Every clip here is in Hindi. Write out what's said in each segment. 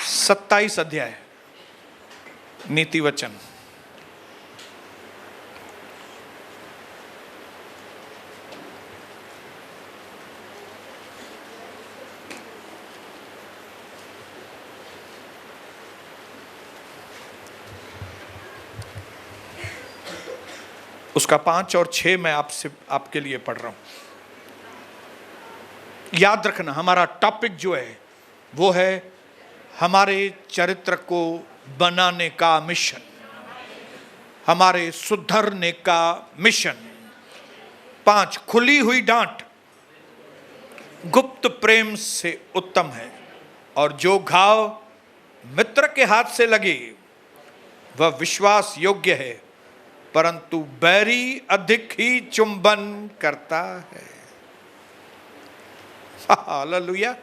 27 अध्याय नीति वचन। उसका 5 और 6 मैं आपके लिए पढ़ रहा हूं। याद रखना, हमारा टॉपिक जो है वो है हमारे चरित्र को बनाने का मिशन, हमारे सुधरने का मिशन। 5, खुली हुई डांट गुप्त प्रेम से उत्तम है, और जो घाव मित्र के हाथ से लगे वह विश्वास योग्य है, परंतु बैरी अधिक ही चुंबन करता है। हालेलुया।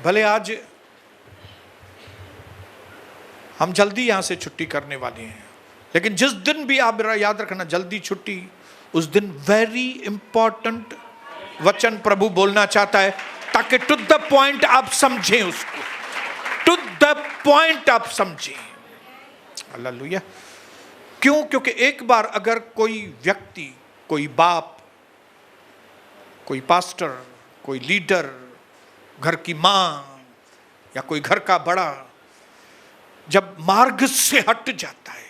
भले आज हम जल्दी यहां से छुट्टी करने वाले हैं, लेकिन जिस दिन भी आप याद रखना जल्दी छुट्टी, उस दिन वेरी इंपॉर्टेंट वचन प्रभु बोलना चाहता है, ताकि टू द पॉइंट आप समझें उसको, टू द पॉइंट आप समझें। हालेलुया। क्यों? क्योंकि एक बार अगर कोई व्यक्ति, कोई बाप, कोई पास्टर, कोई लीडर, घर की मां या कोई घर का बड़ा जब मार्ग से हट जाता है,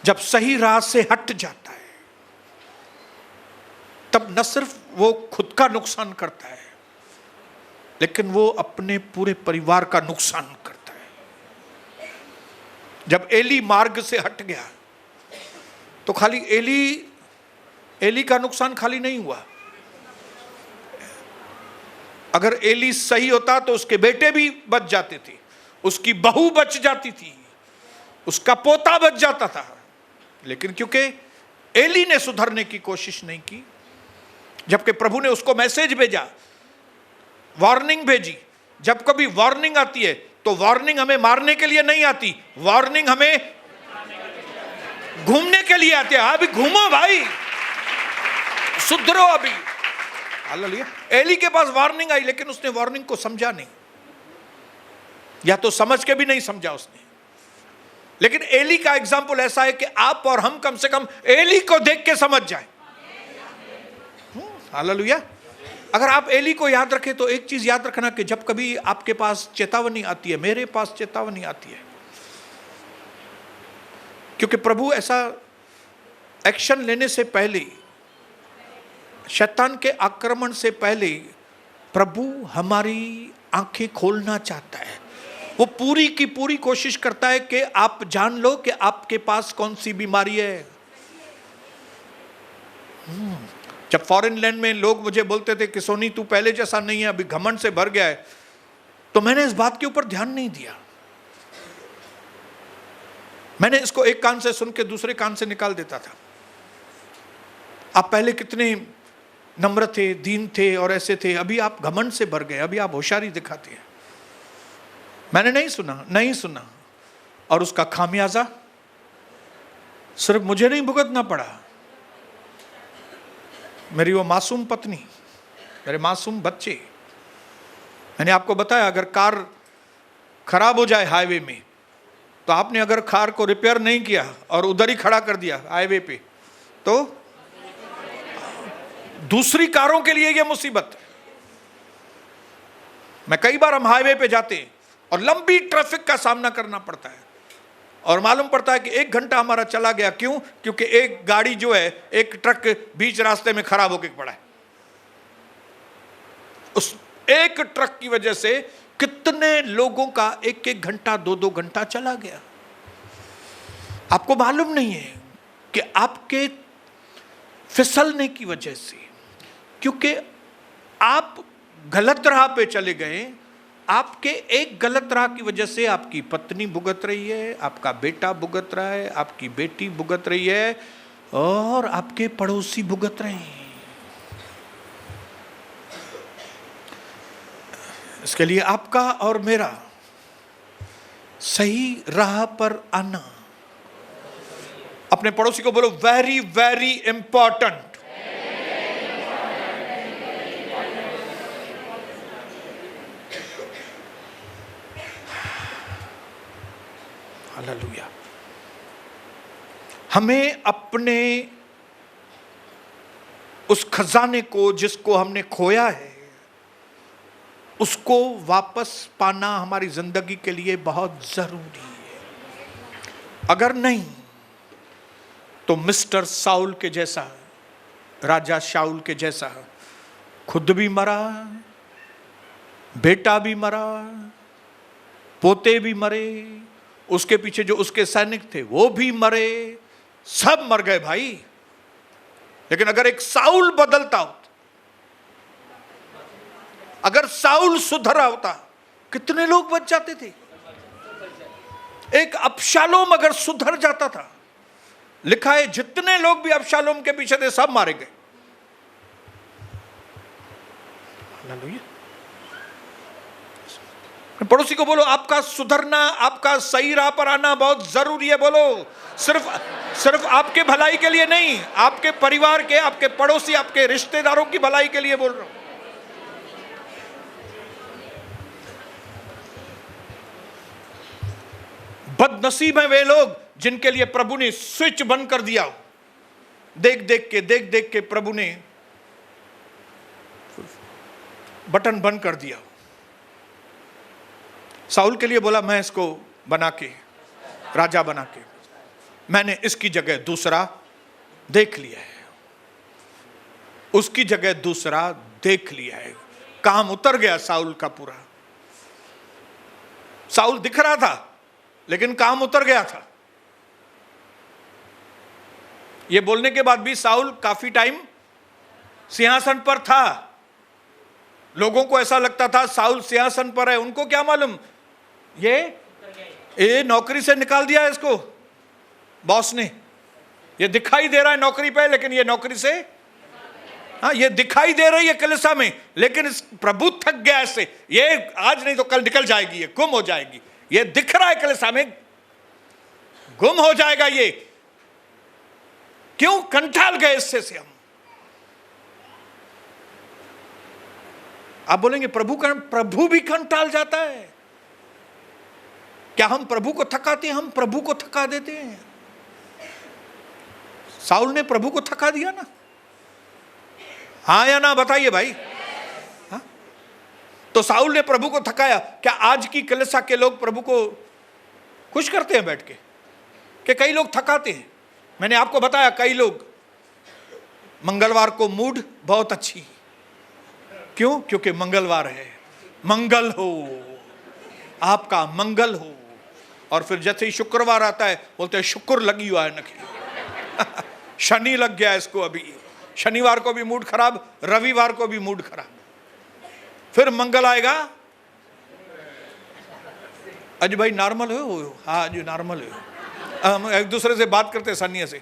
जब सही राह से हट जाता है, तब न सिर्फ वो खुद का नुकसान करता है, लेकिन वो अपने पूरे परिवार का नुकसान करता है। जब एली मार्ग से हट गया तो खाली एली का नुकसान खाली नहीं हुआ। अगर एली सही होता तो उसके बेटे भी बच जाते थे, उसकी बहू बच जाती थी, उसका पोता बच जाता था। लेकिन क्योंकि एली ने सुधरने की कोशिश नहीं की, जबकि प्रभु ने उसको मैसेज भेजा, वार्निंग भेजी। जब कभी वार्निंग आती है तो वार्निंग हमें मारने के लिए नहीं आती, वार्निंग हमें घूमने के लिए आती है। अभी घूमो भाई, सुधरो अभी। हालेलुया। एली के पास वार्निंग आई, लेकिन उसने वार्निंग को समझा नहीं, या तो समझ के भी नहीं समझा उसने। लेकिन एली का एग्जाम्पल ऐसा है कि आप और हम कम से कम एली को देख के समझ जाए। हालेलुया। अगर आप एली को याद रखें तो एक चीज याद रखना कि जब कभी आपके पास चेतावनी आती है, मेरे पास चेतावनी आती है, क्योंकि प्रभु ऐसा एक्शन लेने से पहले, शैतान के आक्रमण से पहले, प्रभु हमारी आंखें खोलना चाहता है। वो पूरी की पूरी कोशिश करता है कि आप जान लो कि आपके पास कौन सी बीमारी है। जब फॉरेन लैंड में लोग मुझे बोलते थे कि सोनी तू पहले जैसा नहीं है, अभी घमंड से भर गया है, तो मैंने इस बात के ऊपर ध्यान नहीं दिया। मैंने इसको एक कान से सुन के दूसरे कान से निकाल देता था। आप पहले कितने नम्र थे, दीन थे और ऐसे थे, अभी आप घमंड से भर गए, अभी आप होशियारी दिखाते हैं। मैंने नहीं सुना, और उसका खामियाजा सिर्फ मुझे नहीं भुगतना पड़ा, मेरी वो मासूम पत्नी, मेरे मासूम बच्चे। मैंने आपको बताया, अगर कार खराब हो जाए हाईवे में, तो आपने अगर कार को रिपेयर नहीं किया और उधर ही खड़ा कर दिया हाईवे पे, तो दूसरी कारों के लिए यह मुसीबत है। मैं कई बार हम हाईवे पे जाते हैं और लंबी ट्रैफिक का सामना करना पड़ता है, और मालूम पड़ता है कि 1 घंटा हमारा चला गया। क्यों? क्योंकि एक गाड़ी जो है, एक ट्रक बीच रास्ते में खराब होकर पड़ा है। उस एक ट्रक की वजह से कितने लोगों का 1-1 घंटा 2-2 घंटा चला गया। आपको मालूम नहीं है कि आपके फिसलने की वजह से, क्योंकि आप गलत राह पे चले गए, आपके एक गलत राह की वजह से आपकी पत्नी भुगत रही है, आपका बेटा भुगत रहा है, आपकी बेटी भुगत रही है, और आपके पड़ोसी भुगत रहे हैं। इसके लिए आपका और मेरा सही राह पर आना। अपने पड़ोसी को बोलो, वेरी वेरी इंपॉर्टेंट। हालेलुया। हमें अपने उस खजाने को जिसको हमने खोया है उसको वापस पाना हमारी जिंदगी के लिए बहुत जरूरी है। अगर नहीं तो मिस्टर साउल के जैसा, राजा शाऊल के जैसा, खुद भी मरा, बेटा भी मरा, पोते भी मरे, उसके पीछे जो उसके सैनिक थे वो भी मरे, सब मर गए भाई। लेकिन अगर एक साउल बदलता होता, अगर साउल सुधरा होता, कितने लोग बच जाते थे। एक अबशालोम अगर सुधर जाता था, लिखा है जितने लोग भी अबशालोम के पीछे थे सब मारे गए। पड़ोसी को बोलो आपका सुधरना, आपका सही राह पर आना बहुत जरूरी है। बोलो सिर्फ आपके भलाई के लिए नहीं, आपके परिवार के, आपके पड़ोसी, आपके रिश्तेदारों की भलाई के लिए बोल रहा हूं। बदनसीब हैं वे लोग जिनके लिए प्रभु ने स्विच बंद कर दिया। देख देख के प्रभु ने बटन बंद कर दिया। साउल के लिए बोला मैं इसको बना के, राजा बना के, मैंने इसकी जगह दूसरा देख लिया है, उसकी जगह दूसरा देख लिया है। काम उतर गया साउल का पूरा। साउल दिख रहा था लेकिन काम उतर गया था। यह बोलने के बाद भी साउल काफी टाइम सिंहासन पर था। लोगों को ऐसा लगता था साउल सिंहासन पर है, उनको क्या मालूम ये नौकरी से निकाल दिया है इसको बॉस ने। ये दिखाई दे रहा है नौकरी पे, लेकिन ये नौकरी से, हाँ ये दिखाई दे रही है कलीसिया में, लेकिन इस प्रभु थक गया इससे। ये आज नहीं तो कल निकल जाएगी, ये गुम हो जाएगी। ये दिख रहा है कलीसिया में, गुम हो जाएगा ये। क्यों कंटाल गए इससे से हम। आप बोलेंगे प्रभु भी कंटाल जाता है क्या? हम प्रभु को थकाते हैं, हम प्रभु को थका देते हैं। साउल ने प्रभु को थका दिया ना, हाँ या ना बताइए भाई। हाँ? तो साउल ने प्रभु को थकाया। क्या आज की कलीसिया के लोग प्रभु को खुश करते हैं बैठ के? कि कई लोग थकाते हैं। मैंने आपको बताया कई लोग मंगलवार को मूड बहुत अच्छी, क्यों? क्योंकि मंगलवार है, मंगल हो, आपका मंगल हो। और फिर जैसे ही शुक्रवार आता है बोलते हैं शुक्र लगी हुआ है नखी शनि लग गया इसको। अभी शनिवार को भी मूड खराब, रविवार को भी मूड खराब, फिर मंगल आएगा। आज भाई नॉर्मल हो? हाँ आज नॉर्मल हो। हम एक दूसरे से बात करते सन्नी से,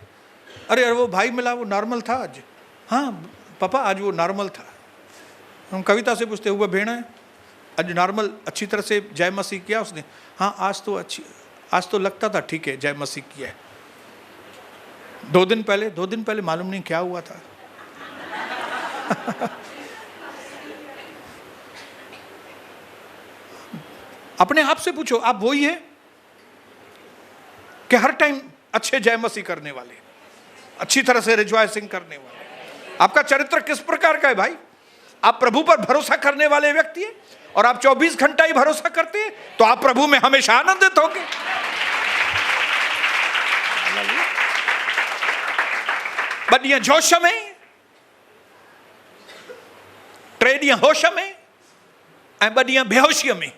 अरे वो भाई मिला वो नॉर्मल था आज। हाँ पापा आज वो नॉर्मल था। हम कविता से पूछते हुए भेड़ है आज नॉर्मल अच्छी तरह से जय मसीह किया उसने? हाँ आज तो लगता था ठीक है जय मसीह किया है। 2 दिन पहले मालूम नहीं क्या हुआ था अपने आप से पूछो, आप वही है कि हर टाइम अच्छे जय मसीह करने वाले, अच्छी तरह से रिजॉइसिंग करने वाले? आपका चरित्र किस प्रकार का है भाई? आप प्रभु पर भरोसा करने वाले व्यक्ति हैं और आप 24 घंटा ही भरोसा करते हैं, तो आप प्रभु में हमेशा आनंदित होंगे। बड़ियां जोश में, ट्रेडियां होश में, बड़ियां बेहोशी में।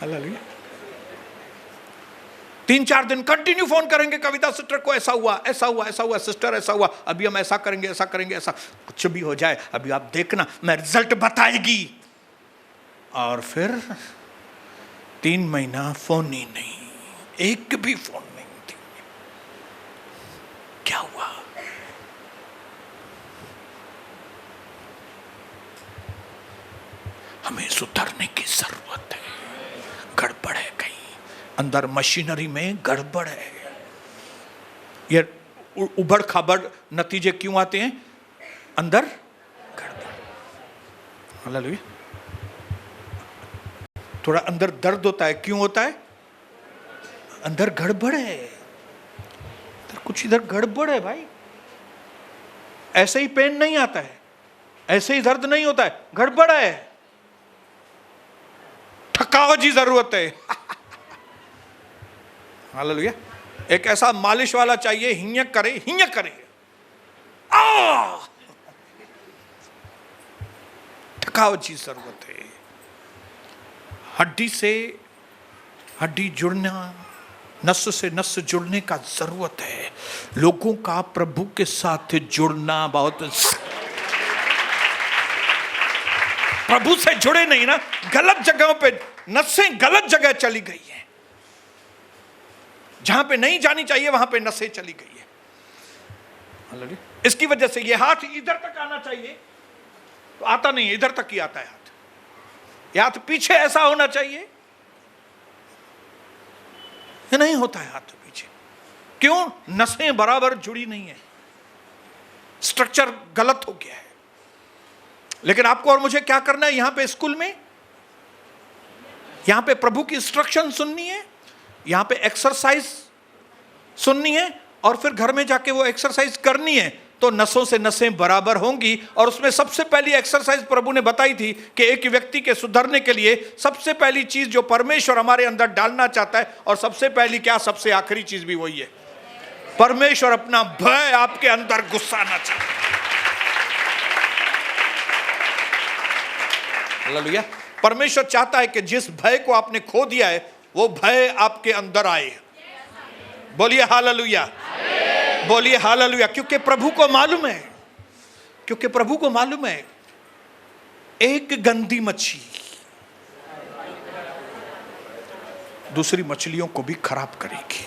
हालेलुया। 3-4 दिन कंटिन्यू फोन करेंगे कविता सिस्टर को, ऐसा हुआ सिस्टर, ऐसा हुआ, अभी हम ऐसा करेंगे, ऐसा कुछ भी हो जाए, अभी आप देखना मैं रिजल्ट बताएगी। और फिर 3 महीना फोन ही नहीं, एक भी फोन नहीं थी। क्या हुआ? हमें सुधरने की जरूरत है। गड़बड़ है कहीं अंदर, मशीनरी में गड़बड़ है। ये उबड़ खाबड़ नतीजे क्यों आते हैं? अंदर गड़बड़। हालेलुया। थोड़ा अंदर दर्द होता है। क्यों होता है? अंदर गड़बड़ है, कुछ इधर गड़बड़ है भाई। ऐसे ही पेन नहीं आता है, ऐसे ही दर्द नहीं होता है, गड़बड़ है, ठकाव की जरूरत है। हालेलुया। एक ऐसा मालिश वाला चाहिए, हिंयक करे, हिंयक करे, ठकाव की जरूरत है। हड्डी से हड्डी जुड़ना, नस से नस जुड़ने का जरूरत है। लोगों का प्रभु के साथ जुड़ना बहुत, प्रभु से जुड़े नहीं ना, गलत जगहों पे नसें गलत जगह चली गई है, जहां पे नहीं जानी चाहिए वहां पे नसें चली गई है। इसकी वजह से ये हाथ इधर तक आना चाहिए तो आता नहीं, इधर तक ही आता है हाथ। ये हाथ पीछे ऐसा होना चाहिए, ये नहीं होता है हाथ पीछे। क्यों? नसें बराबर जुड़ी नहीं है, स्ट्रक्चर गलत हो गया है। लेकिन आपको और मुझे क्या करना है? यहां पे स्कूल में, यहां पे प्रभु की इंस्ट्रक्शन सुननी है, यहां पे एक्सरसाइज सुननी है, और फिर घर में जाके वो एक्सरसाइज करनी है, तो नसों से नसें बराबर होंगी। और उसमें सबसे पहली एक्सरसाइज प्रभु ने बताई थी कि एक व्यक्ति के सुधरने के लिए सबसे पहली चीज जो परमेश्वर हमारे अंदर डालना चाहता है, और सबसे पहली क्या, सबसे आखिरी चीज भी वही है, परमेश्वर अपना भय आपके अंदर घुसाना चाहता है। हालेलुया। परमेश्वर चाहता है कि जिस भय को आपने खो दिया है वो भय आपके अंदर आए। बोलिए हालेलुया, बोलिए हालेलुया। क्योंकि प्रभु को मालूम है, क्योंकि प्रभु को मालूम है एक गंदी मच्छी दूसरी मछलियों को भी खराब करेगी।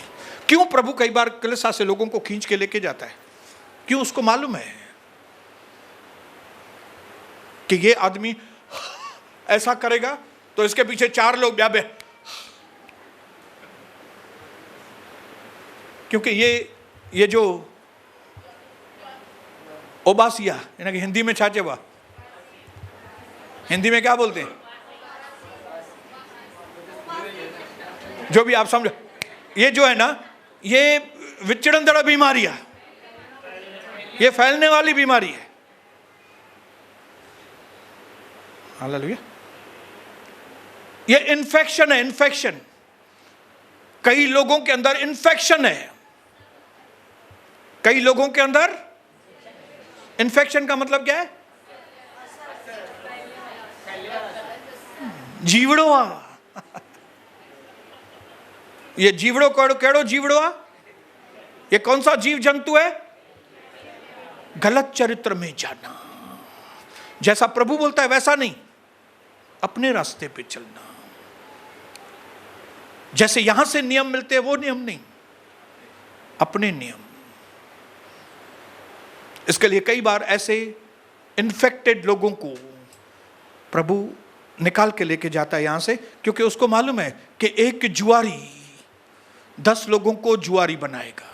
क्यों प्रभु कई बार कलीसिया से लोगों को खींच के लेके जाता है? क्यों? उसको मालूम है कि ये आदमी ऐसा करेगा तो इसके पीछे 4 लोग ब्याबे, क्योंकि ये जो ओबासिया, यानी कि हिंदी में छाचेवा, हिंदी में क्या बोलते हैं, जो भी आप समझो, ये जो है ना, ये विचड़नदड़ा बीमारी है, ये फैलने वाली बीमारी है। हालेलुया। ये इन्फेक्शन है, इन्फेक्शन। कई लोगों के अंदर इन्फेक्शन है, कई लोगों के अंदर इन्फेक्शन का मतलब क्या है? जीवड़ोआ। ये जीवड़ो केड़ो जीवड़ोआ, ये कौन सा जीव जंतु है? गलत चरित्र में जाना। जैसा प्रभु बोलता है वैसा नहीं, अपने रास्ते पे चलना। जैसे यहां से नियम मिलते हैं वो नियम नहीं, अपने नियम। इसके लिए कई बार ऐसे इन्फेक्टेड लोगों को प्रभु निकाल के लेके जाता है यहां से, क्योंकि उसको मालूम है कि एक जुआरी 10 लोगों को जुआरी बनाएगा।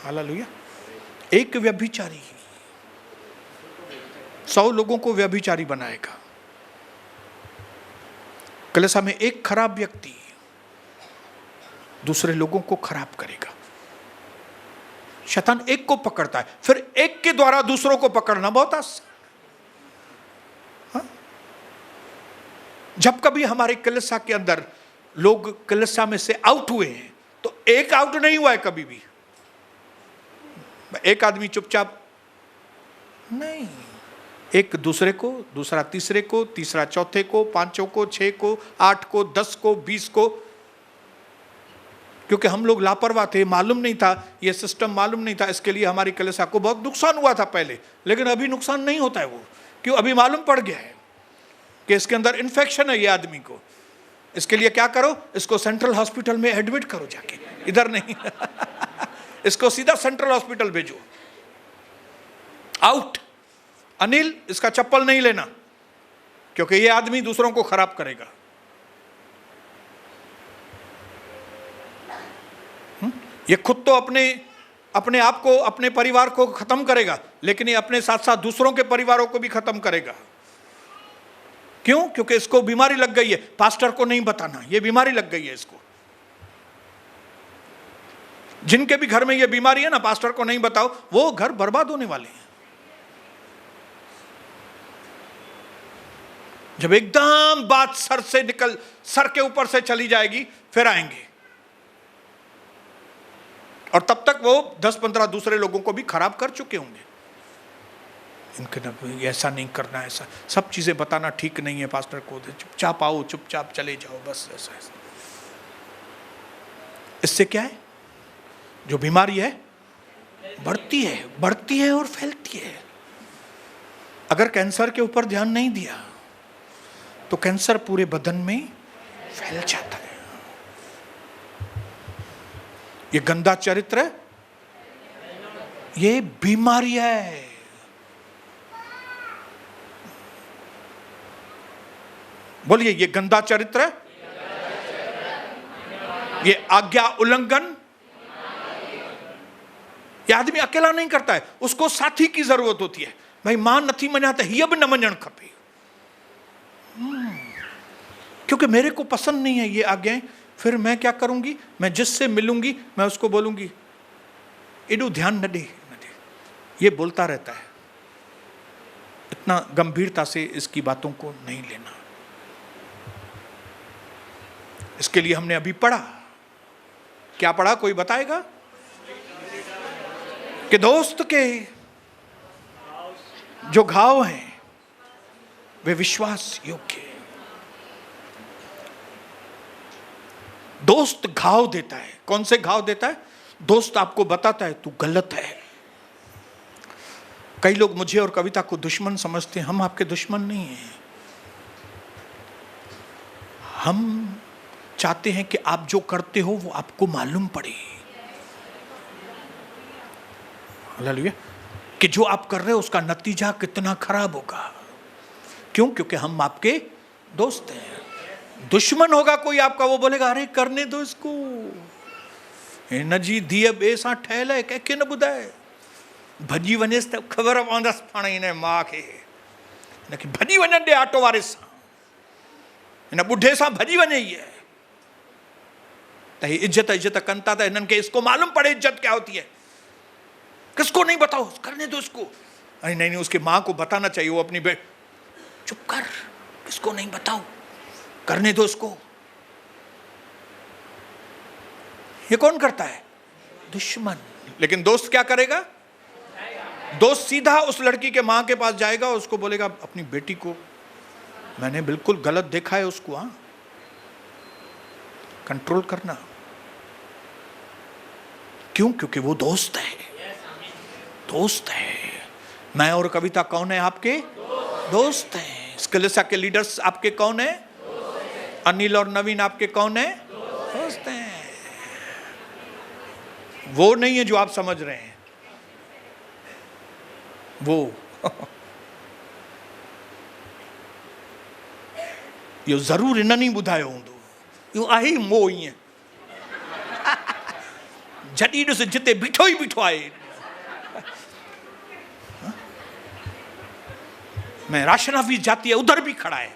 हालेलुया। एक व्यभिचारी 100 लोगों को व्यभिचारी बनाएगा। कलीसिया में एक खराब व्यक्ति दूसरे लोगों को खराब करेगा। शैतान एक को पकड़ता है, फिर एक के द्वारा दूसरों को पकड़ना बहुत आसान। जब कभी हमारे कलीसिया के अंदर लोग कलीसिया में से आउट हुए हैं तो एक आउट नहीं हुआ है कभी भी। एक आदमी चुपचाप नहीं, एक दूसरे को, दूसरा तीसरे को, तीसरा चौथे को, 5 को, 6 को, 8 को, 10 को, 20 को। क्योंकि हम लोग लापरवाह थे, मालूम नहीं था, ये सिस्टम मालूम नहीं था। इसके लिए हमारी कलीसिया को बहुत नुकसान हुआ था पहले, लेकिन अभी नुकसान नहीं होता है। वो क्यों? अभी मालूम पड़ गया है कि इसके अंदर इन्फेक्शन है ये आदमी को। इसके लिए क्या करो? इसको सेंट्रल हॉस्पिटल में एडमिट करो जाके, इधर नहीं। इसको सीधा सेंट्रल हॉस्पिटल भेजो। आउट। अनिल, इसका चप्पल नहीं लेना, क्योंकि ये आदमी दूसरों को खराब करेगा। ये खुद तो अपने आप को, अपने परिवार को खत्म करेगा, लेकिन ये अपने साथ साथ दूसरों के परिवारों को भी खत्म करेगा। क्यों? क्योंकि इसको बीमारी लग गई है, पास्टर को नहीं बताना, ये बीमारी लग गई है इसको। जिनके भी घर में ये बीमारी है ना, पास्टर को नहीं बताओ, वो घर बर्बाद होने वाले हैं। जब एकदम बात सर के ऊपर से चली जाएगी, फिर आएंगे, और तब तक वो 10-15 दूसरे लोगों को भी खराब कर चुके होंगे। इनके ऐसा नहीं करना, ऐसा सब चीजें बताना ठीक नहीं है पास्टर को, चुपचाप आओ, चुपचाप चले जाओ, बस ऐसा। इससे क्या है? जो बीमारी है बढ़ती है और फैलती है। अगर कैंसर के ऊपर ध्यान नहीं दिया तो कैंसर पूरे बदन में फैल जाता है। ये गंदा चरित्र, ये बीमारी है। बोलिए, ये गंदा चरित्र, ये आज्ञा उल्लंघन, ये आदमी अकेला नहीं करता है, उसको साथी की जरूरत होती है। भाई मां नथी मञा तो हीअ भी न मञण खपे, क्योंकि मेरे को पसंद नहीं है ये आज्ञाएं। फिर मैं क्या करूंगी? मैं जिससे मिलूंगी मैं उसको बोलूंगी एडू ध्यान न दे, ये बोलता रहता है। इतना गंभीरता से इसकी बातों को नहीं लेना। इसके लिए हमने अभी पढ़ा, क्या पढ़ा? कोई बताएगा? कि दोस्त के जो घाव हैं वे विश्वास योग्य। दोस्त घाव देता है। कौन से घाव देता है? दोस्त आपको बताता है तू गलत है। कई लोग मुझे और कविता को दुश्मन समझते हैं। हम आपके दुश्मन नहीं हैं। हम चाहते हैं कि आप जो करते हो वो आपको मालूम पड़े। हालेलुया। कि जो आप कर रहे हो उसका नतीजा कितना खराब होगा। क्यों? क्योंकि हम आपके दोस्त हैं। दुश्मन होगा कोई आपका, वो बोलेगा अरे करने दो इसको, न जी धीअ ॿिए सां ठहियल है, कंहिंखे न ॿुधाए, भॼी वञेसि त ख़बर पवंदसि पाण हिन माउ खे, हिनखे भॼी वञण ॾे ऑटो वारे सां, हिन ॿुढे सां भॼी वञे ई है। त हे इज्जत कनि था, त हिननि खे इसको मालूम पड़े इज्जत क्या होती है। किसको नहीं बताओ, करने दो इसको। अरे नहीं, उसके माँ को बताना चाहिए। वो अपनी चुप कर, किसको नहीं बताओ, करने दो इसको। ये कौन करता है? दुश्मन। लेकिन दोस्त क्या करेगा? दोस्त सीधा उस लड़की के मां के पास जाएगा, उसको बोलेगा अपनी बेटी को मैंने बिल्कुल गलत देखा है, उसको हाँ कंट्रोल करना। क्यों? क्योंकि वो दोस्त है। दोस्त है। मैं और कविता कौन है? आपके दोस्त हैं। स्किलिसा के लीडर्स आपके कौन है? अनिल और नवीन आपके कौन है? दोस्त हैं। वो नहीं है जो आप समझ रहे हैं, वो यो जरूर इन्हनि ई ॿुधायो हूंदो। यो आहे ई मोह ईअं जॾहिं ॾिस जिते बीठो ई बीठो आहे। मैं राशन ऑफिस जाती है उधर भी खड़ा है,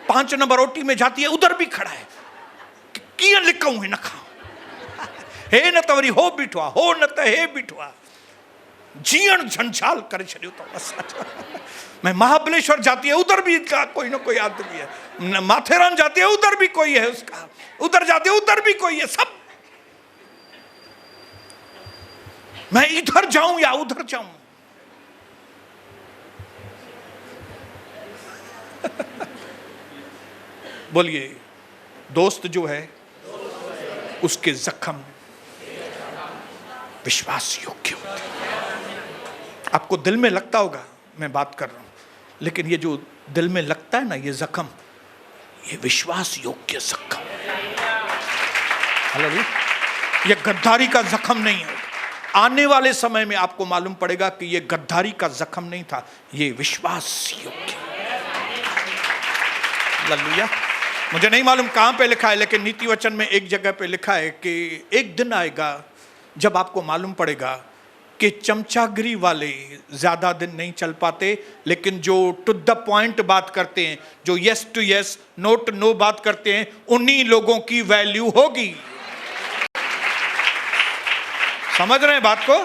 5 नंबर ओटी में जाती है उधर भी खड़ा है। कीअं लिकूं हिन खां? हे न त वरी हो बीठो आहे, हो न त हे बीठो आहे। जीअण झंझाल करे छॾियो अथव। मैं महाबलेश्वर जाती है उधर भी कोई ना कोई आदमी है, माथेरान जाती है उधर भी कोई है उसका, उधर जाती है उधर भी कोई है। सब मैं इधर जाऊं या उधर जाऊं। बोलिए, दोस्त जो है उसके जख्म विश्वास योग्य होते हैं। आपको दिल में लगता होगा मैं बात कर रहा हूं, लेकिन ये जो दिल में लगता है ना, ये जख्म, ये विश्वास योग्य जख्म। हालेलुया। ये गद्दारी का जख्म नहीं है। आने वाले समय में आपको मालूम पड़ेगा कि ये गद्दारी का जख्म नहीं था, ये विश्वास योग्य। हालेलुया। मुझे नहीं मालूम कहां पे लिखा है, लेकिन नीति वचन में एक जगह पे लिखा है कि एक दिन आएगा जब आपको मालूम पड़ेगा कि चमचागिरी वाले ज्यादा दिन नहीं चल पाते, लेकिन जो टू द पॉइंट बात करते हैं, जो yes to yes no to no बात करते हैं, उन्हीं लोगों की वैल्यू होगी। समझ रहे हैं बात को?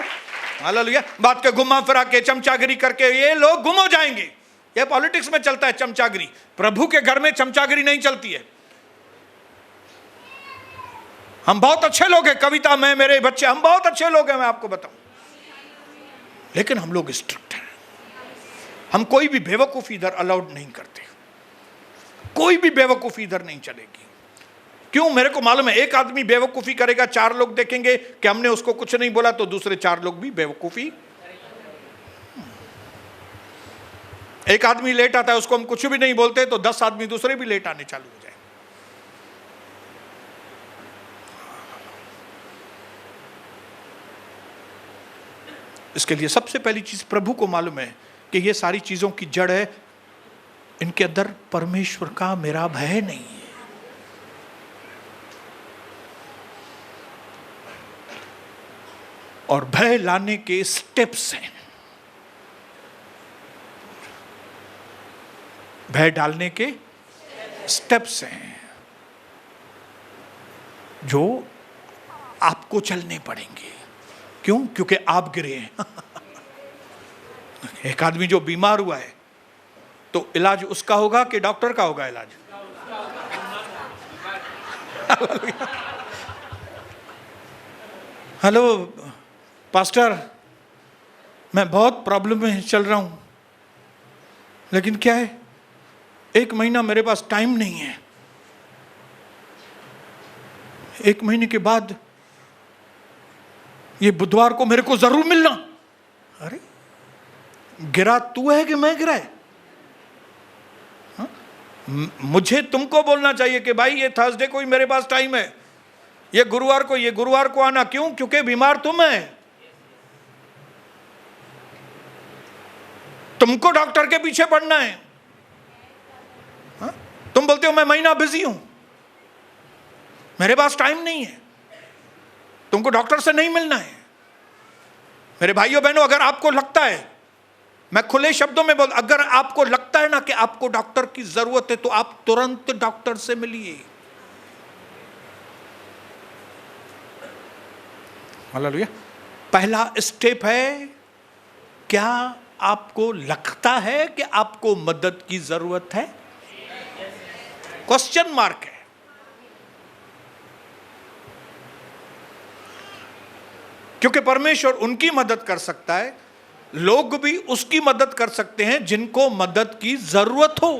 हालेलुया। बात के घुमा फिरा के चमचागिरी करके ये लोग गुम हो जाएंगे। ये पॉलिटिक्स में चलता है चमचागिरी, प्रभु के घर में चमचागिरी नहीं चलती है। हम बहुत अच्छे लोग हैं, कविता में मेरे बच्चे, हम बहुत अच्छे लोग हैं, मैं आपको बताऊं, लेकिन हम लोग स्ट्रिक्ट हैं। हम कोई भी बेवकूफी इधर अलाउड नहीं करते, कोई भी बेवकूफी इधर नहीं चलेगी। क्यों? मेरे को मालूम है एक आदमी बेवकूफी करेगा, 4 लोग देखेंगे कि हमने उसको कुछ नहीं बोला, तो दूसरे 4 लोग भी बेवकूफी। एक आदमी लेट आता है, उसको हम कुछ भी नहीं बोलते, तो 10 आदमी दूसरे भी लेट आने चालू हो जाए। इसके लिए सबसे पहली चीज प्रभु को मालूम है कि ये सारी चीजों की जड़ है, इनके अंदर परमेश्वर का मेरा भय नहीं है। और भय लाने के स्टेप्स हैं, भय डालने के स्टेप्स हैं जो आपको चलने पड़ेंगे। क्यों? क्योंकि आप गिरे हैं। एक आदमी जो बीमार हुआ है, तो इलाज उसका होगा कि डॉक्टर का होगा इलाज? हेलो पास्टर, मैं बहुत प्रॉब्लम में चल रहा हूं, लेकिन क्या है, 1 महीना मेरे पास टाइम नहीं है, 1 महीने के बाद ये बुधवार को मेरे को जरूर मिलना। अरे गिरा तू है कि मैं गिरा है? हाँ? मुझे तुमको बोलना चाहिए कि भाई ये थर्सडे को ही मेरे पास टाइम है, ये गुरुवार को आना। क्यों? क्योंकि बीमार तुम है। तुमको डॉक्टर के पीछे पड़ना है। हाँ? तुम बोलते हो मैं महीना बिजी हूं, मेरे पास टाइम नहीं है, तुमको डॉक्टर से नहीं मिलना है। मेरे भाइयों बहनों, अगर आपको लगता है, मैं खुले शब्दों में बोल, अगर आपको लगता है ना कि आपको डॉक्टर की जरूरत है, तो आप तुरंत डॉक्टर से मिलिए। हालेलुया। पहला स्टेप है, क्या आपको लगता है कि आपको मदद की जरूरत है? क्वेश्चन मार्क है। क्योंकि परमेश्वर उनकी मदद कर सकता है, लोग भी उसकी मदद कर सकते हैं जिनको मदद की जरूरत हो।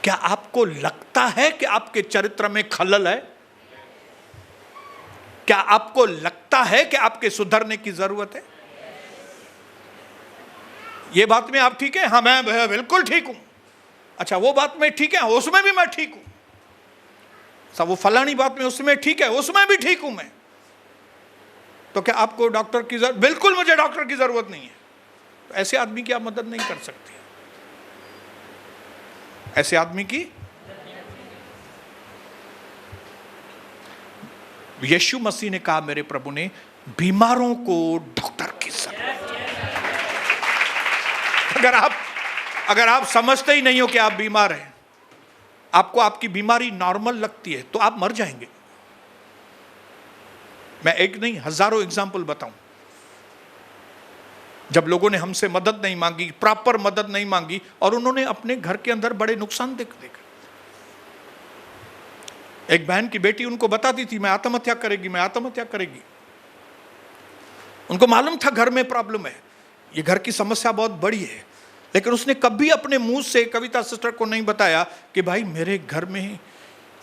क्या आपको लगता है कि आपके चरित्र में खलल है? क्या आपको लगता है कि आपके सुधरने की जरूरत है? ये बात में आप ठीक है? हाँ मैं बिल्कुल ठीक हूं। अच्छा वो बात में ठीक है, उसमें भी मैं ठीक हूं। सब वो फलानी बात में उसमें ठीक है, उसमें भी ठीक हूं मैं। तो क्या आपको डॉक्टर की जरूरत? बिल्कुल मुझे डॉक्टर की जरूरत नहीं है। तो ऐसे आदमी की आप मदद नहीं कर सकते। ऐसे आदमी की यीशु मसीह ने कहा, मेरे प्रभु ने, बीमारों को डॉक्टर की जरूरत है। अगर आप समझते ही नहीं हो कि आप बीमार हैं, आपको आपकी बीमारी नॉर्मल लगती है, तो आप मर जाएंगे। मैं एक नहीं हजारों एग्जाम्पल बताऊं, जब लोगों ने हमसे मदद नहीं मांगी, प्रॉपर मदद नहीं मांगी, और उन्होंने अपने घर के अंदर बड़े नुकसान देखे। एक बहन की बेटी उनको बताती थी, मैं आत्महत्या करेगी, मैं आत्महत्या करेगी। उनको मालूम था घर में प्रॉब्लम है, ये घर की समस्या बहुत बड़ी है, लेकिन उसने कभी अपने मुंह से कविता सिस्टर को नहीं बताया कि भाई मेरे घर में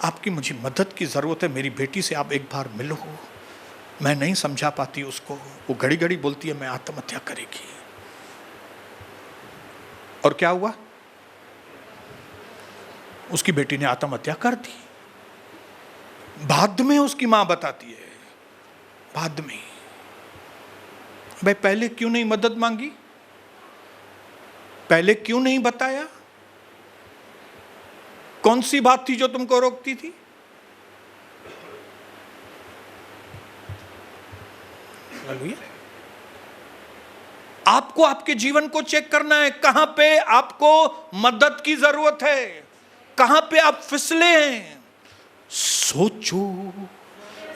आपकी मुझे मदद की जरूरत है, मेरी बेटी से आप एक बार मिलो। मैं नहीं समझा पाती उसको, वो घड़ी घड़ी बोलती है मैं आत्महत्या करेगी। और क्या हुआ? उसकी बेटी ने आत्महत्या कर दी। बाद में उसकी मां बताती है, बाद में, भाई पहले क्यों नहीं मदद मांगी? पहले क्यों नहीं बताया? कौन सी बात थी जो तुमको रोकती थी? हालेलुया। आपको आपके जीवन को चेक करना है, कहां पे आपको मदद की जरूरत है, कहां पे आप फिसले हैं। सोचो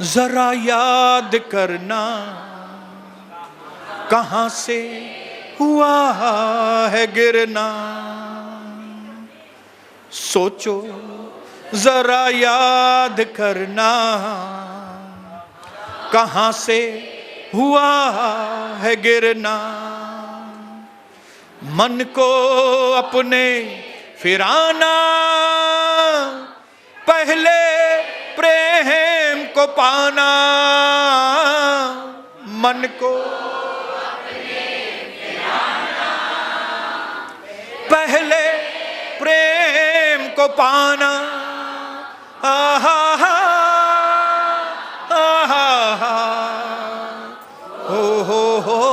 जरा, याद करना, कहां से हुआ है गिरना। सोचो जरा, याद करना, कहां से हुआ है गिरना। मन को अपने फिराना, पहले प्रेम को पाना। मन को पहले प्रेम को पाना। आहा हा, आहा हा, हो हो हो।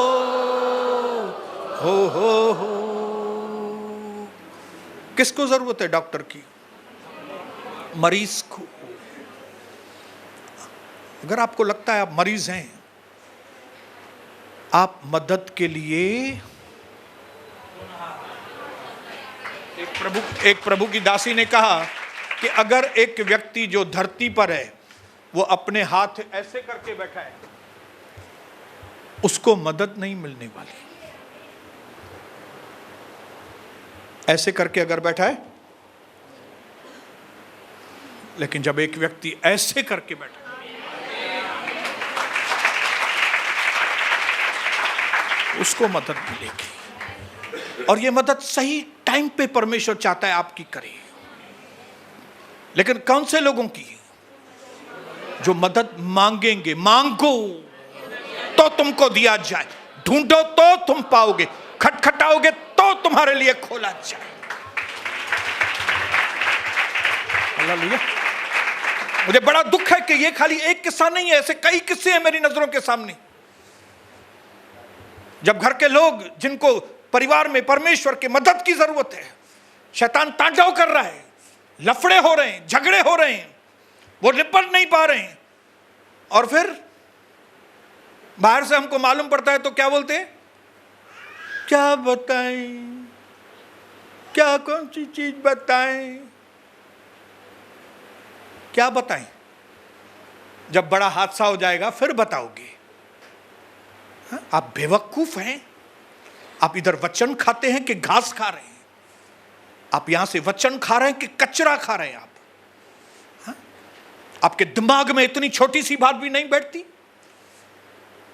किसको जरूरत है डॉक्टर की? मरीज को। अगर आपको लगता है आप मरीज हैं, आप मदद के लिए एक प्रभु की दासी ने कहा कि अगर एक व्यक्ति जो धरती पर है वो अपने हाथ ऐसे करके बैठा है, उसको मदद नहीं मिलने वाली। ऐसे करके अगर बैठा है, लेकिन जब एक व्यक्ति ऐसे करके बैठा है, उसको मदद मिलेगी। और ये मदद सही टाइम पे परमेश्वर चाहता है आपकी करे। लेकिन कौन से लोगों की? जो मदद मांगेंगे। मांगो तो तुमको दिया जाए, ढूंढो तो तुम पाओगे, खटखटाओगे तो तुम्हारे लिए खोला जाए। हालेलुया। मुझे बड़ा दुख है कि ये खाली एक किस्सा नहीं है, ऐसे कई किस्से हैं मेरी नजरों के सामने। जब घर के लोग, जिनको परिवार में परमेश्वर की मदद की जरूरत है, शैतान तांडव कर रहा है, लफड़े हो रहे हैं, झगड़े हो रहे हैं, वो निपट नहीं पा रहे हैं, और फिर बाहर से हमको मालूम पड़ता है तो क्या बोलते हैं? क्या बताएं, क्या कौन सी चीज बताएं, क्या बताएं? जब बड़ा हादसा हो जाएगा फिर बताओगे। आप बेवकूफ हैं। आप इधर वचन खाते हैं कि घास खा रहे हैं? आप यहां से वचन खा रहे हैं कि कचरा खा रहे हैं? आप आपके दिमाग में इतनी छोटी सी बात भी नहीं बैठती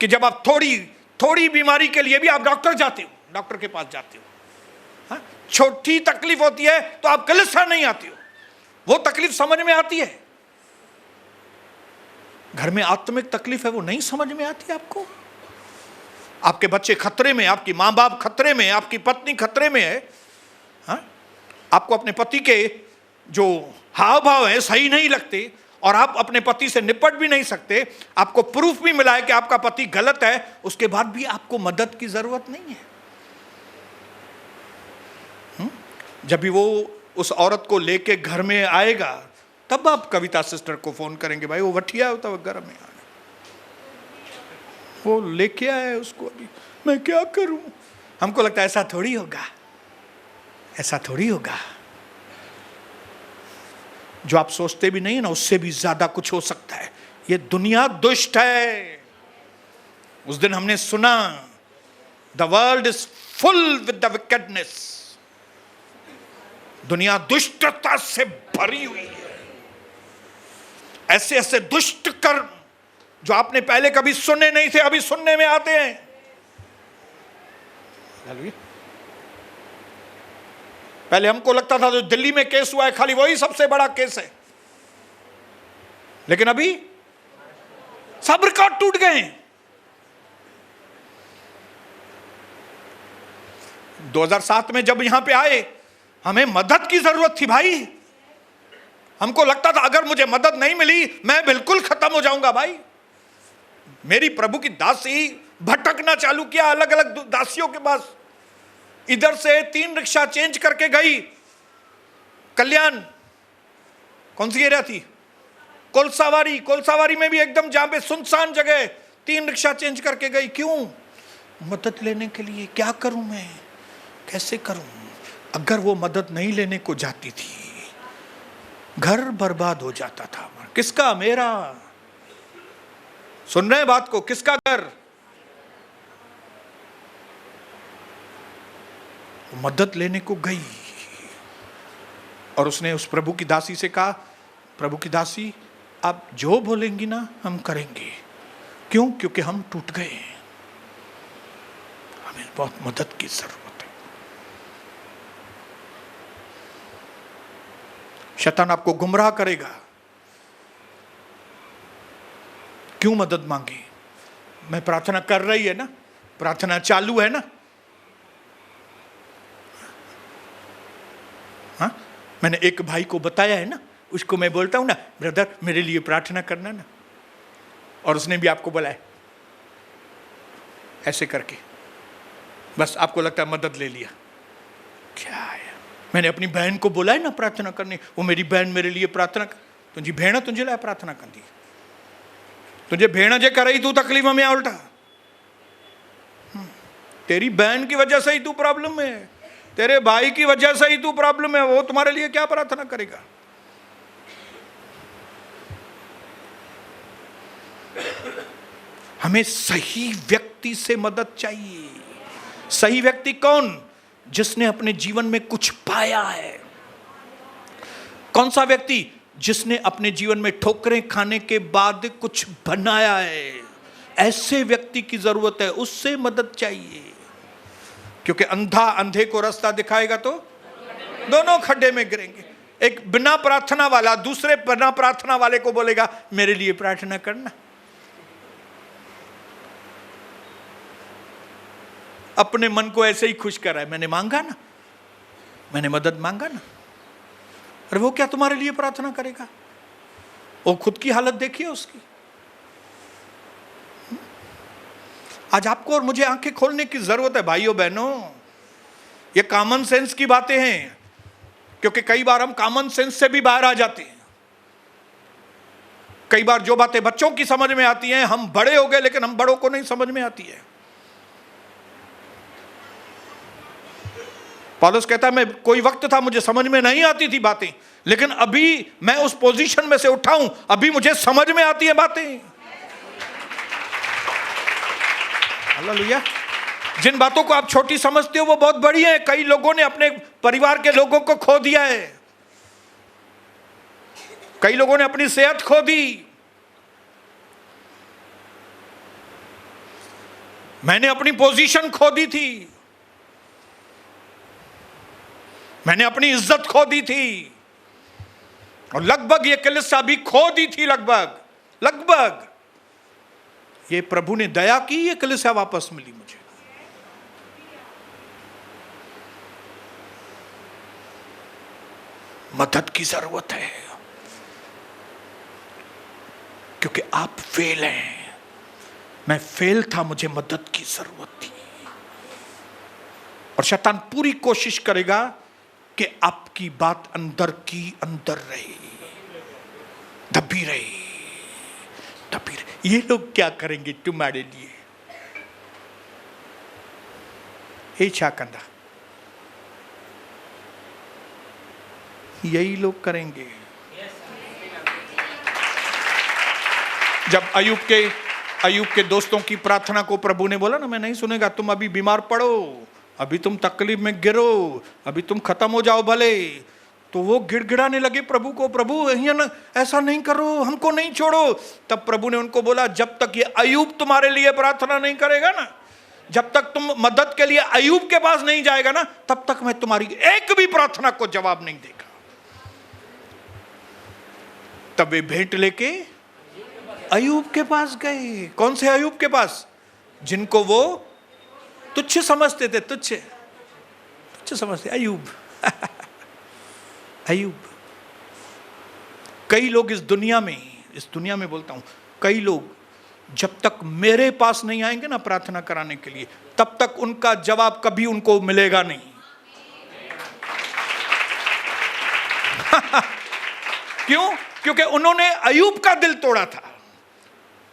कि जब आप थोड़ी बीमारी के लिए भी आप डॉक्टर जाते हो, डॉक्टर के पास जाते हो। छोटी तकलीफ होती है तो आप कलिसिया नहीं आते हो, वो तकलीफ समझ में आती है। घर में आत्मिक तकलीफ है, वो नहीं समझ में आती आपको। आपके बच्चे खतरे में, आपकी मां बाप खतरे में, आपकी पत्नी खतरे में है। आपको अपने पति के जो हाव भाव है सही नहीं लगते, और आप अपने पति से निपट भी नहीं सकते। आपको प्रूफ भी मिला है कि आपका पति गलत है, उसके बाद भी आपको मदद की जरूरत नहीं है। जब भी वो उस औरत को लेके घर में आएगा, तब आप कविता सिस्टर को फोन करेंगे, भाई वो वठिया होता है घर में, वो लेके आया उसको, अभी मैं क्या करूं? हमको लगता है ऐसा थोड़ी होगा, ऐसा थोड़ी होगा। जो आप सोचते भी नहीं है ना, उससे भी ज्यादा कुछ हो सकता है। ये दुनिया दुष्ट है। उस दिन हमने सुना, the world is full with the wickedness. दुनिया दुष्टता से भरी हुई है। ऐसे ऐसे दुष्ट कर्म जो आपने पहले कभी सुने नहीं थे, अभी सुनने में आते हैं। पहले हमको लगता था जो दिल्ली में केस हुआ है खाली वही सबसे बड़ा केस है, लेकिन अभी सब रिकॉर्ड टूट गए हैं। 2007 में जब यहां पे आए, हमें मदद की जरूरत थी भाई। हमको लगता था अगर मुझे मदद नहीं मिली मैं बिल्कुल खत्म हो जाऊंगा भाई। मेरी प्रभु की दासी भटकना चालू किया अलग अलग दासियों के पास। इधर से 3 रिक्शा चेंज करके गई कल्याण, कौन सी एरिया थी, कोलसावारी में भी एकदम जहां पे सुनसान जगह, 3 रिक्शा चेंज करके गई। क्यों? मदद लेने के लिए। क्या करूं मैं, कैसे करूं? अगर वो मदद नहीं लेने को जाती थी, घर बर्बाद हो जाता था। किसका? मेरा। सुन रहे हैं बात को? किसका घर? मदद लेने को गई और उसने उस प्रभु की दासी से कहा, प्रभु की दासी, आप जो बोलेंगी ना हम करेंगे। क्यों? क्योंकि हम टूट गए हैं, हमें बहुत मदद की जरूरत है। शैतान आपको गुमराह करेगा। क्यों मदद मांगे? मैं प्रार्थना कर रही है ना, प्रार्थना चालू है ना। हाँ, मैंने एक भाई को बताया है ना, उसको मैं बोलता हूं ना, ब्रदर मेरे लिए प्रार्थना करना ना, और उसने भी आपको बुलाया ऐसे करके, बस आपको लगता है मदद ले लिया। क्या है? मैंने अपनी बहन को बोला है ना प्रार्थना करने, वो मेरी बहन मेरे लिए प्रार्थना कर। तुझी भेण तुझे लाइ प्रार्थना कंदी, तुझे भेण जे करे तू तकलीफ में आ उल्टा। तेरी बहन की वजह से ही तू प्रॉब्लम में है, तेरे भाई की वजह से ही तू प्रॉब्लम है, वो तुम्हारे लिए क्या प्रार्थना करेगा? हमें सही व्यक्ति से मदद चाहिए। सही व्यक्ति कौन? जिसने अपने जीवन में कुछ पाया है। कौन सा व्यक्ति? जिसने अपने जीवन में ठोकरें खाने के बाद कुछ बनाया है। ऐसे व्यक्ति की जरूरत है, उससे मदद चाहिए। क्योंकि अंधा अंधे को रास्ता दिखाएगा तो दोनों खड्डे में गिरेंगे। एक बिना प्रार्थना वाला दूसरे बिना प्रार्थना वाले को बोलेगा मेरे लिए प्रार्थना करना। अपने मन को ऐसे ही खुश कर रहा है, मैंने मांगा ना, मैंने मदद मांगा ना। अरे वो क्या तुम्हारे लिए प्रार्थना करेगा? वो खुद की हालत देखिए उसकी। आज आपको और मुझे आंखें खोलने की जरूरत है भाइयों बहनों। ये कॉमन सेंस की बातें हैं, क्योंकि कई बार हम कॉमन सेंस से भी बाहर आ जाते हैं। कई बार जो बातें बच्चों की समझ में आती हैं, हम बड़े हो गए लेकिन हम बड़ों को नहीं समझ में आती है। पौलुस कहता है, मैं कोई वक्त था मुझे समझ में नहीं आती थी बातें, लेकिन अभी मैं उस पोजीशन में से उठा हूं, अभी मुझे समझ में आती है बातें। हालेलुया। जिन बातों को आप छोटी समझते हो वो बहुत बड़ी है। कई लोगों ने अपने परिवार के लोगों को खो दिया है, कई लोगों ने अपनी सेहत खो दी। मैंने अपनी पोजीशन खो दी थी, मैंने अपनी इज्जत खो दी थी, और लगभग ये कलीसिया भी खो दी थी। लगभग ये प्रभु ने दया की, ये कलीसिया वापस मिली मुझे। मदद की जरूरत है, क्योंकि आप फेल हैं। मैं फेल था, मुझे मदद की जरूरत थी। और शैतान पूरी कोशिश करेगा कि आपकी बात अंदर की अंदर रहे, दबी रहे। ये लोग क्या करेंगे तुम्हारे लिए? हे छाकंदा, यही लोग करेंगे। जब अय्यूब के दोस्तों की प्रार्थना को प्रभु ने बोला ना, मैं नहीं सुनेगा, तुम अभी बीमार पड़ो, अभी तुम तकलीफ में गिरो, अभी तुम खत्म हो जाओ भले, तो वो गिड़गिड़ाने लगे प्रभु को, प्रभु ऐसा नहीं करो, हमको नहीं छोड़ो। तब प्रभु ने उनको बोला, जब तक ये अय्यूब तुम्हारे लिए प्रार्थना नहीं करेगा ना, जब तक तुम मदद के लिए अय्यूब के पास नहीं जाएगा ना, तब तक मैं तुम्हारी एक भी प्रार्थना को जवाब नहीं देगा। तब वे भेंट लेके अय्यूब के पास गए। कौन से अय्यूब के पास? जिनको वो तुच्छ समझते थे, तुच्छ समझते। अय्यूब अय्यूब। कई लोग इस दुनिया में बोलता हूं, कई लोग जब तक मेरे पास नहीं आएंगे ना प्रार्थना कराने के लिए, तब तक उनका जवाब कभी उनको मिलेगा नहीं। क्यों? क्योंकि उन्होंने अय्यूब का दिल तोड़ा था।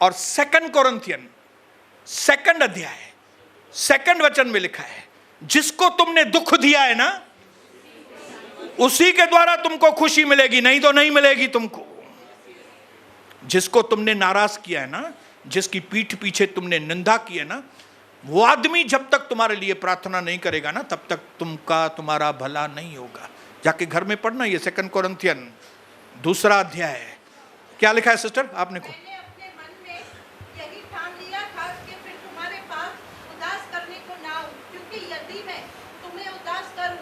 और 2 कोरिन्थियन 2 अध्याय 2 वचन में लिखा है, जिसको तुमने दुख दिया है ना, उसी के द्वारा तुमको खुशी मिलेगी, नहीं तो नहीं मिलेगी तुमको। जिसको तुमने नाराज किया है ना, जिसकी पीठ पीछे तुमने निंदा की है ना, वो आदमी जब तक तुम्हारे लिए प्रार्थना नहीं करेगा ना, तब तक तुम्हारा भला नहीं होगा। जाके घर में पढ़ना, ये 2 कोरिन्थियन 2 अध्याय है। क्या लिखा है सिस्टर आपने को? मैंने अपने मन में यही ठान लिया था कि फिर तुम्हारे पास उदास करने को ना आऊं, क्योंकि यदि मैं तुम्हें उदास करूं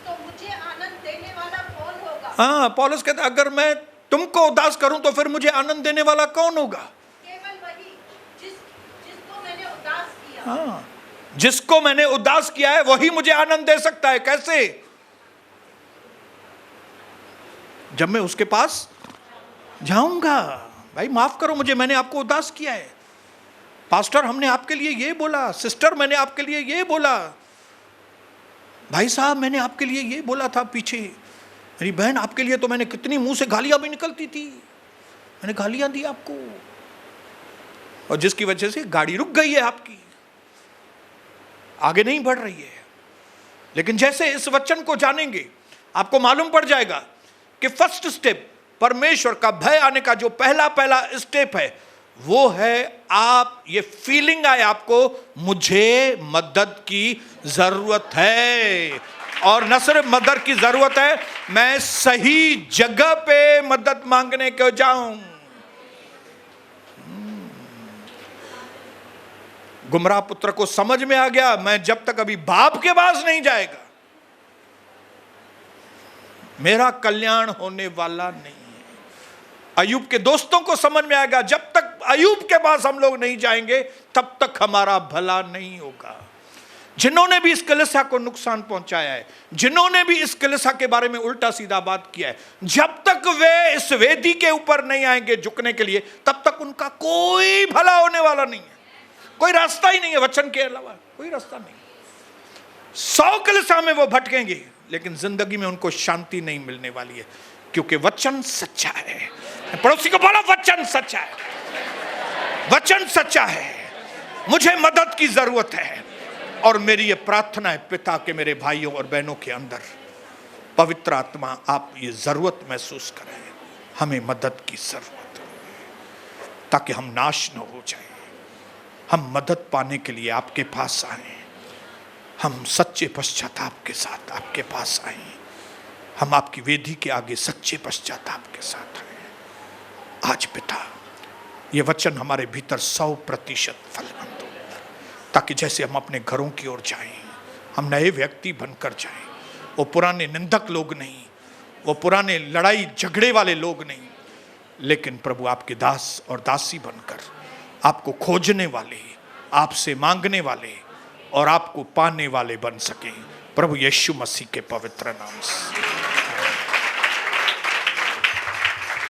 तो मुझे आनंद देने वाला कौन होगा? हाँ, पौलुस कहता, अगर मैं तुमको उदास करूं तो फिर मुझे आनंद देने वाला कौन होगा? केवल वही जिसको मैंने उदास किया। हाँ, जिसको मैंने उदास किया है वही मुझे आनंद दे सकता है। कैसे? जब मैं उसके पास जाऊंगा। भाई माफ करो मुझे, मैंने आपको उदास किया है। पास्टर हमने आपके लिए ये बोला, सिस्टर मैंने आपके लिए ये बोला, भाई साहब मैंने आपके लिए ये बोला था पीछे, मेरी बहन आपके लिए तो मैंने कितनी मुंह से गालियां भी निकलती थी, मैंने गालियां दी आपको, और जिसकी वजह से गाड़ी रुक गई है आपकी, आगे नहीं बढ़ रही है। लेकिन जैसे इस वचन को जानेंगे आपको मालूम पड़ जाएगा कि फर्स्ट स्टेप, परमेश्वर का भय आने का जो पहला स्टेप है, वो है आप ये फीलिंग आए आपको, मुझे मदद की जरूरत है। और न सिर्फ मदद की जरूरत है, मैं सही जगह पे मदद मांगने को जाऊं। गुमराह पुत्र को समझ में आ गया, मैं जब तक अभी बाप के पास नहीं जाएगा मेरा कल्याण होने वाला नहीं है। अय्यूब के दोस्तों को समझ में आएगा, जब तक अय्यूब के पास हम लोग नहीं जाएंगे तब तक हमारा भला नहीं होगा। जिन्होंने भी इस कलीसिया को नुकसान पहुंचाया है, जिन्होंने भी इस कलीसिया के बारे में उल्टा सीधा बात किया है, जब तक वे इस वेदी के ऊपर नहीं आएंगे झुकने के लिए, तब तक उनका कोई भला होने वाला नहीं है। कोई रास्ता ही नहीं है, वचन के अलावा कोई रास्ता नहीं। 100 कलीसिया में वो भटकेंगे, लेकिन जिंदगी में उनको शांति नहीं मिलने वाली है, क्योंकि वचन सच्चा है। पड़ोसी को बोलो, वचन सच्चा है, वचन सच्चा है। मुझे मदद की जरूरत है, और मेरी ये प्रार्थना है पिता के मेरे भाइयों और बहनों के अंदर, पवित्र आत्मा आप ये जरूरत महसूस करें, हमें मदद की जरूरत है, ताकि हम नाश न हो जाए। हम मदद पाने के लिए आपके पास आए, हम सच्चे पश्चाताप के साथ आपके पास आए, हम आपकी वेदी के आगे सच्चे पश्चाताप के साथ आए। आज पिता ये वचन हमारे भीतर 100% फलवंत हो, ताकि जैसे हम अपने घरों की ओर जाएं, हम नए व्यक्ति बनकर जाएं। वो पुराने निंदक लोग नहीं, वो पुराने लड़ाई झगड़े वाले लोग नहीं, लेकिन प्रभु आपके दास और दासी बनकर आपको खोजने वाले, आपसे मांगने वाले और आपको पाने वाले बन सके, प्रभु यीशु मसीह के पवित्र नाम से।